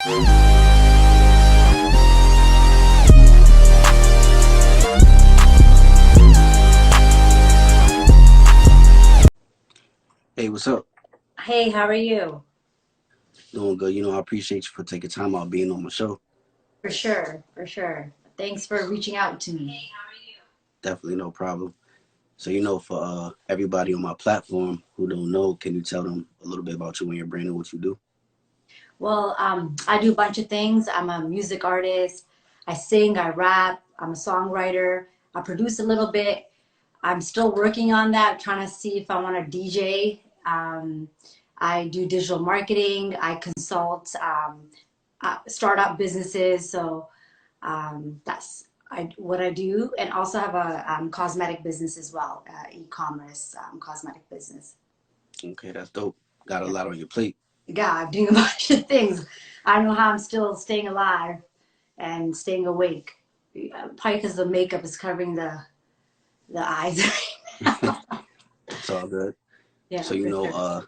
Hey, what's up? Hey, how are you? Doing good. I appreciate you for taking time out being on my show. For sure, for sure. Thanks for reaching out to me. Definitely no problem. So, for everybody on my platform who don't know, can you tell them a little bit about you and your brand and what you do? Well, I do a bunch of things. I'm a music artist. I sing, I rap, I'm a songwriter. I produce a little bit. I'm still working on that, trying to see if I want to DJ. I do digital marketing. I consult startup businesses. So that's what I do, and also have a cosmetic business as well, e-commerce cosmetic business. Okay, that's dope. Got a Yeah, lot on your plate. I'm doing a bunch of things. I don't know how I'm still staying alive and staying awake. Probably because the makeup is covering the eyes right now. It's all good. Yeah, So, for sure.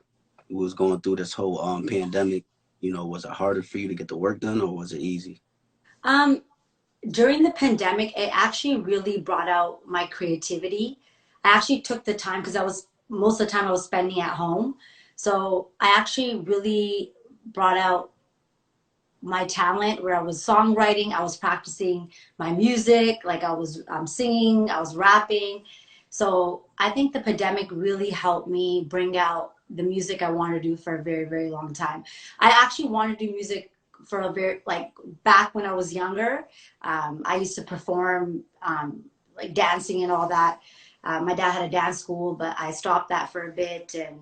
you was going through this whole pandemic. Was it harder for you to get the work done or was it easy? Um, During the pandemic, it actually really brought out my creativity. I actually took the time because I was most of the time I was spending at home. So I actually really brought out my talent where I was songwriting, I was practicing my music, like I was singing, I was rapping. So I think the pandemic really helped me bring out the music I want to do for a very, very long time. I actually wanted to do music for a very, like back when I was younger. I used to perform like dancing and all that. My dad had a dance school, but I stopped that for a bit. And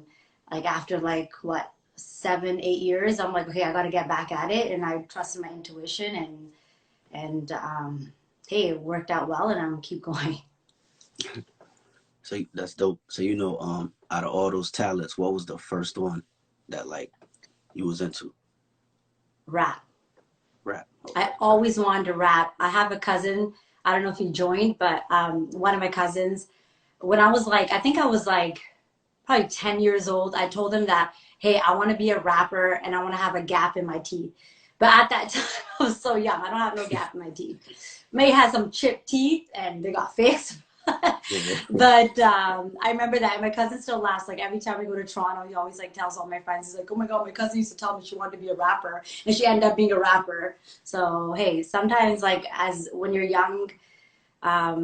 like after like what, 7, 8 years, I'm like, okay, I got to get back at it, and I trusted my intuition, and hey, it worked out well, and I'm gonna keep going. So that's dope. So, out of all those talents, what was the first one that like you was into? Rap. Rap. I Okay. always wanted to rap. I have a cousin. I don't know if he joined, but one of my cousins, when I was like, I think I was like probably 10 years old, I told him that, hey, I want to be a rapper and I want to have a gap in my teeth. But at that time, I was so young. I don't have no gap in my teeth. May have some chipped teeth and they got fixed. Yeah. But I remember that. And my cousin still laughs. Like every time we go to Toronto, he always like tells all my friends, he's like, oh my God, my cousin used to tell me she wanted to be a rapper. And she ended up being a rapper. So, hey, sometimes like as when you're young, I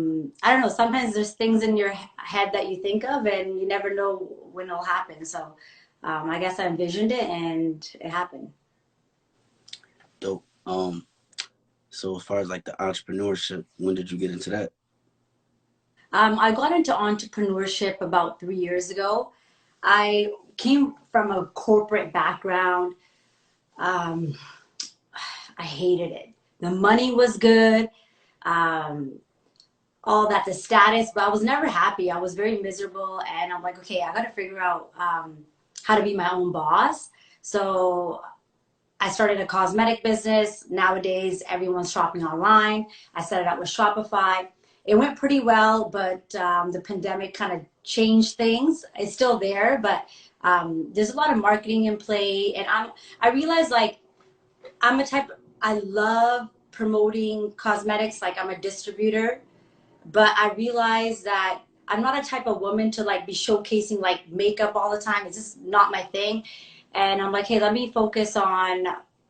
don't know, sometimes there's things in your head that you think of and you never know when it'll happen. So I guess I envisioned it and it happened. Dope. So as far as like the entrepreneurship, when did you get into that? I got into entrepreneurship about 3 years ago. I came from a corporate background. Um, I hated it. The money was good, um, all that, the status, but I was never happy. I was very miserable, and I'm like, okay, I got to figure out how to be my own boss. So I started a cosmetic business. Nowadays, everyone's shopping online. I set it up with Shopify. It went pretty well, but the pandemic kind of changed things. It's still there, but there's a lot of marketing in play. And I realized like I'm a type, I love promoting cosmetics, like I'm a distributor, but I realized that I'm not a type of woman to like be showcasing like makeup all the time. It's just not my thing. And I'm like, hey, let me focus on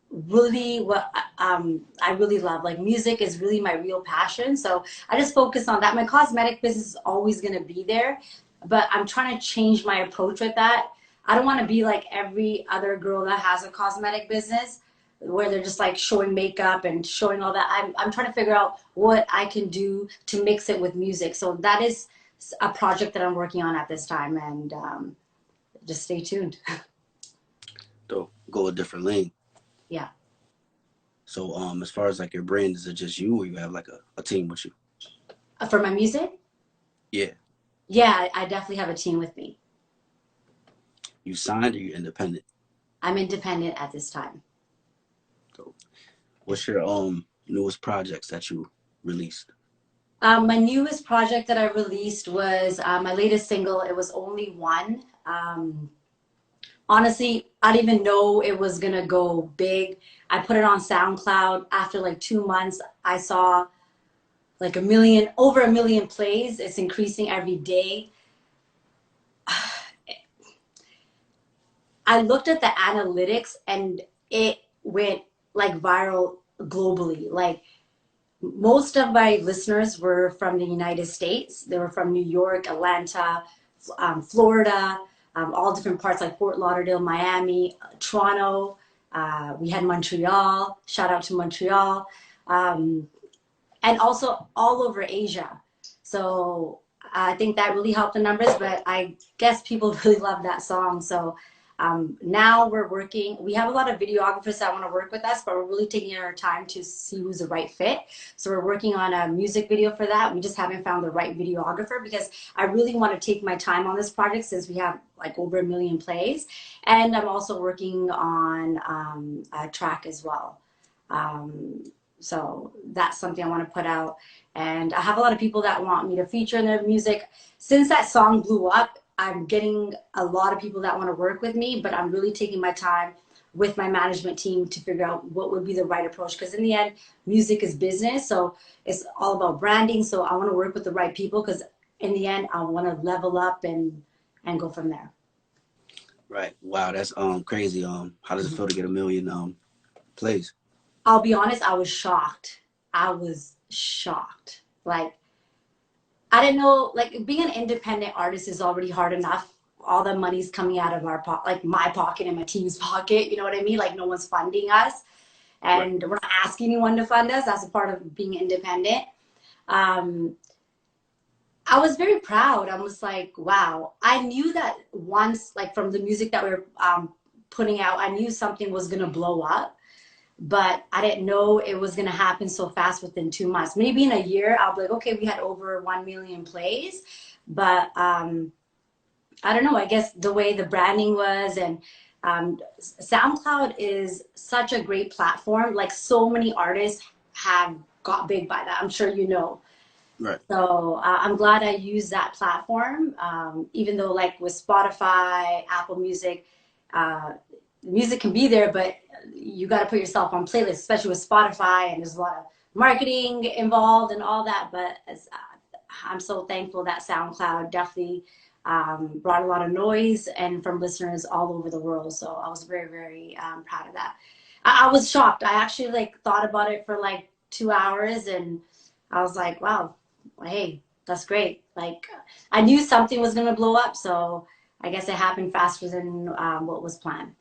really what I really love. Like music is really my real passion. So I just focus on that. My cosmetic business is always going to be there, but I'm trying to change my approach with that. I don't want to be like every other girl that has a cosmetic business where they're just like showing makeup and showing all that. I'm trying to figure out what I can do to mix it with music. So that is a project that I'm working on at this time, and just stay tuned. Dope. Go a different lane. Yeah. So as far as like your brand, is it just you or you have like a team with you? For my music, Yeah. yeah, I definitely have a team with me. You signed or you independent? I'm independent at this time. So what's your newest projects that you released? My newest project that I released was my latest single. It was only one. honestly, I didn't even know it was gonna go big. I put it on SoundCloud. After like 2 months, I saw like a million, over a million plays. It's increasing every day. I looked at the analytics and it went like viral globally. Like most of my listeners were from the United States. They were from New York, Atlanta, Florida, all different parts like Fort Lauderdale, Miami, Toronto. We had Montreal. Shout out to Montreal. Um, and also all over Asia. So I think that really helped the numbers, but I guess people really love that song. So now we're working, we have a lot of videographers that want to work with us, but we're really taking our time to see who's the right fit. So we're working on a music video for that. We just haven't found the right videographer because I really want to take my time on this project since we have like over a million plays. And I'm also working on a track as well. Um, so that's something I want to put out. And I have a lot of people that want me to feature in their music. Since that song blew up, I'm getting a lot of people that want to work with me, but I'm really taking my time with my management team to figure out what would be the right approach. Because in the end, music is business. So it's all about branding. So I want to work with the right people because in the end, I want to level up and go from there. Right. Wow, that's crazy. How does it feel to get a million plays? I'll be honest, I was shocked. I was shocked. Like, I didn't know, like, being an independent artist is already hard enough. All the money's coming out of our like my pocket and my team's pocket. You know what I mean? Like, no one's funding us, Right. and we're not asking anyone to fund us. That's a part of being independent. Um, I was very proud. I was like, wow. I knew that once, like, from the music that we were putting out, I knew something was gonna blow up, but I didn't know it was gonna happen so fast within 2 months. Maybe in a year, I'll be like, okay, we had over 1 million plays, but I don't know. I guess the way the branding was, and SoundCloud is such a great platform. Like so many artists have got big by that. I'm sure you know. Right. So I'm glad I use that platform. Even though like with Spotify, Apple Music, uh, music can be there, but you got to put yourself on playlists, especially with Spotify, and there's a lot of marketing involved and all that. But I'm so thankful that SoundCloud definitely brought a lot of noise and from listeners all over the world. So I was very, very proud of that. I was shocked. I actually like thought about it for like 2 hours, and I was like, wow, hey, that's great. Like I knew something was gonna blow up, so I guess it happened faster than what was planned.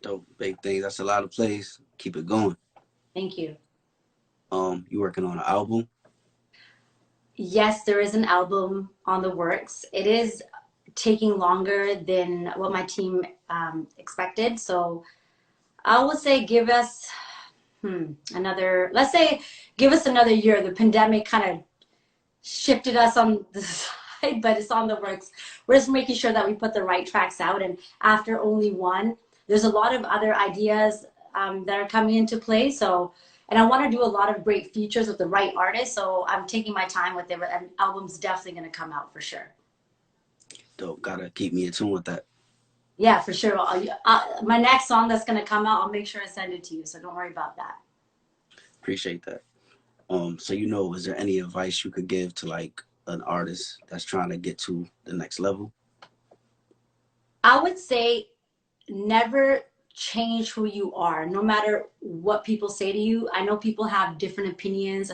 Dope. Big things. That's a lot of plays. Keep it going. Thank you. You working on an album? Yes, there is an album on the works. It is taking longer than what my team expected. So I would say give us another, let's say, give us another year. The pandemic kind of shifted us on the side, but it's on the works. We're just making sure that we put the right tracks out. And after only one, there's a lot of other ideas that are coming into play. So, and I want to do a lot of great features with the right artists. So I'm taking my time with it. But an album's definitely going to come out for sure. Dope. Gotta keep me in tune with that. Yeah, for sure. My next song that's going to come out, I'll make sure I send it to you. So don't worry about that. Appreciate that. So is there any advice you could give to like an artist that's trying to get to the next level? I would say never change who you are, no matter what people say to you. I know people have different opinions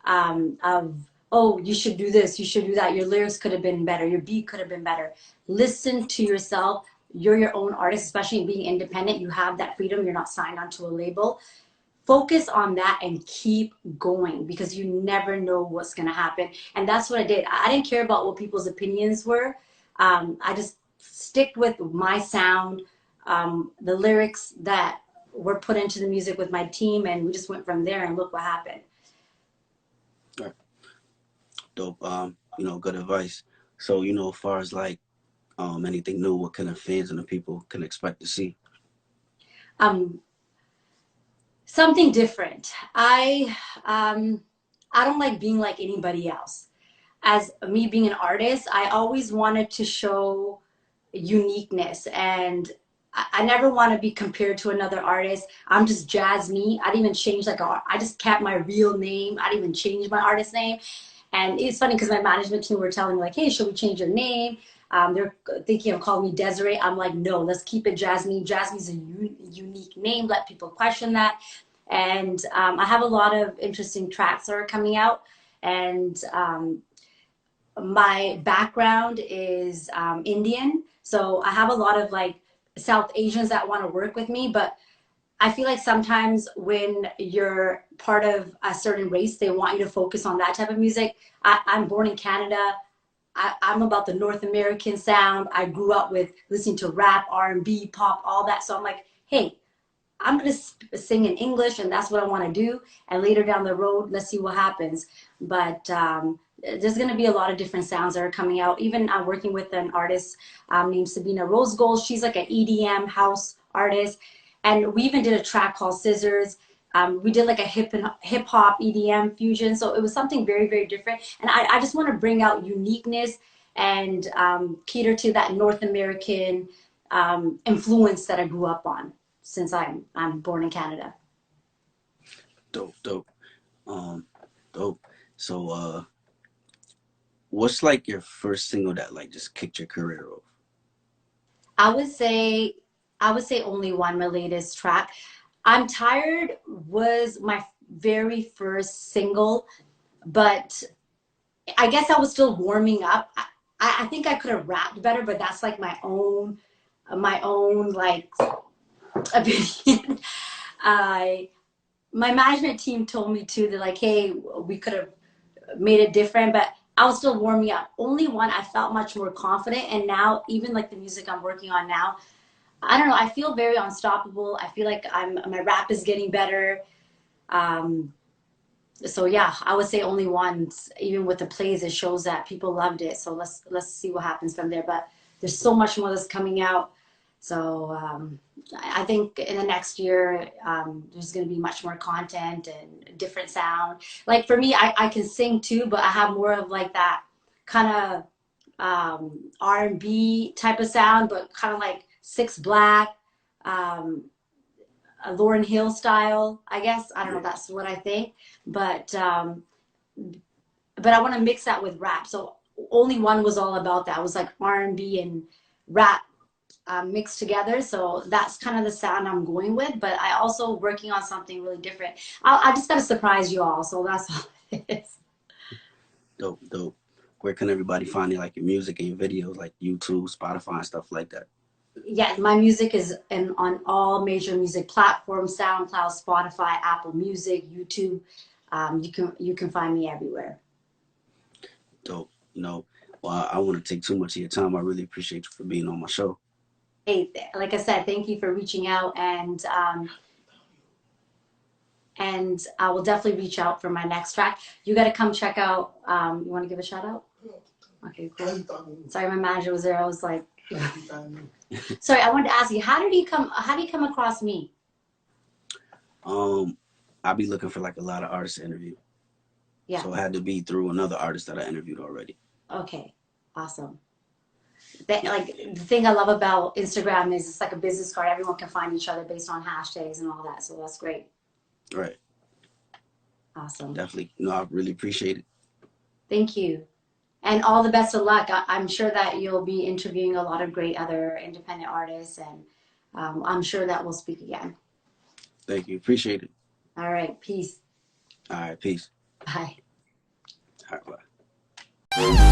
of, oh, you should do this, you should do that. Your lyrics could have been better, your beat could have been better. Listen to yourself. You're your own artist, especially being independent. You have that freedom. You're not signed onto a label. Focus on that and keep going because you never know what's going to happen. And that's what I did. I didn't care about what people's opinions were. I just stick with my sound, the lyrics that were put into the music with my team, and we just went from there. And look what happened. Right. Dope. Good advice. So, as far as like anything new, what kind of fans and the people can expect to see? Um, Something different. I don't like being like anybody else. As me being an artist, I always wanted to show uniqueness. And I never want to be compared to another artist. I'm just Jasmee. I didn't even change I just kept my real name. I didn't even change my artist name. And it's funny because my management team were telling me like, hey, should we change your name? They're thinking of calling me Desiree. I'm like, no, let's keep it Jasmee. Jasmee's a unique name. Let people question that. And I have a lot of interesting tracks that are coming out. And my background is Indian. So I have a lot of like South Asians that want to work with me. But I feel like sometimes when you're part of a certain race, they want you to focus on that type of music. I'm born in Canada. I'm about the North American sound. I grew up with listening to rap, R&B, pop, all that. So I'm like, hey, I'm going to sing in English and that's what I want to do. And later down the road, let's see what happens. But there's going to be a lot of different sounds that are coming out. Even I'm working with an artist named Sabina Rose Gold. She's like an EDM house artist. And we even did a track called Scissors. We did like a hip hop EDM fusion. So it was something very, very different. And I just want to bring out uniqueness and cater to that North American influence that I grew up on since I'm born in Canada. Dope, dope, dope. So, what's like your first single that like just kicked your career off? I would say I would say only one, my latest track. I'm Tired was my very first single, but I guess I was still warming up. I think I could have rapped better, but that's like my own like opinion. I My management team told me too. They're like, hey, we could have made it different, but I was still warming up. Only one I felt much more confident, and now even like the music I'm working on now, I don't know. I feel very unstoppable. I feel like my rap is getting better. Um, so yeah, I would say only once. Even with the plays, it shows that people loved it. So let's see what happens from there. But there's so much more that's coming out. So I think in the next year, there's going to be much more content and different sound. Like for me, I can sing too, but I have more of like that kind of R&B type of sound, but kind of like Six Black, um, a Lauryn Hill style, I guess. I don't know. Yeah, That's what I think. But um, but I want to mix that with rap. So only one was all about that. It was like R&B and rap mixed together. So that's kind of the sound I'm going with. But I also working on something really different. I just got to surprise you all. So that's all it is. dope, dope. Where can everybody find you, like your music and your videos, like YouTube, Spotify, and stuff like that? Yeah, my music is on all major music platforms: SoundCloud, Spotify, Apple Music, YouTube. You can find me everywhere. Dope. Well, I want to take too much of your time. I really appreciate you for being on my show. Hey, like I said, thank you for reaching out, and I will definitely reach out for my next track. You got to come check out. You want to give a shout out? Okay, cool. Sorry, my manager was there. I was like, sorry, I wanted to ask you, how do you come across me? Um, I'll be looking for like a lot of artists to interview, Yeah. so it had to be through another artist that I interviewed already. Okay. Awesome. Like the thing I love about Instagram is it's like a business card. Everyone can find each other based on hashtags and all that. So that's great. Right. Awesome. Definitely. I really appreciate it. Thank you. And all the best of luck. I'm sure that you'll be interviewing a lot of great other independent artists, and I'm sure that we'll speak again. Thank you. Appreciate it. All right. Peace. All right. Peace. Bye. All right. Bye.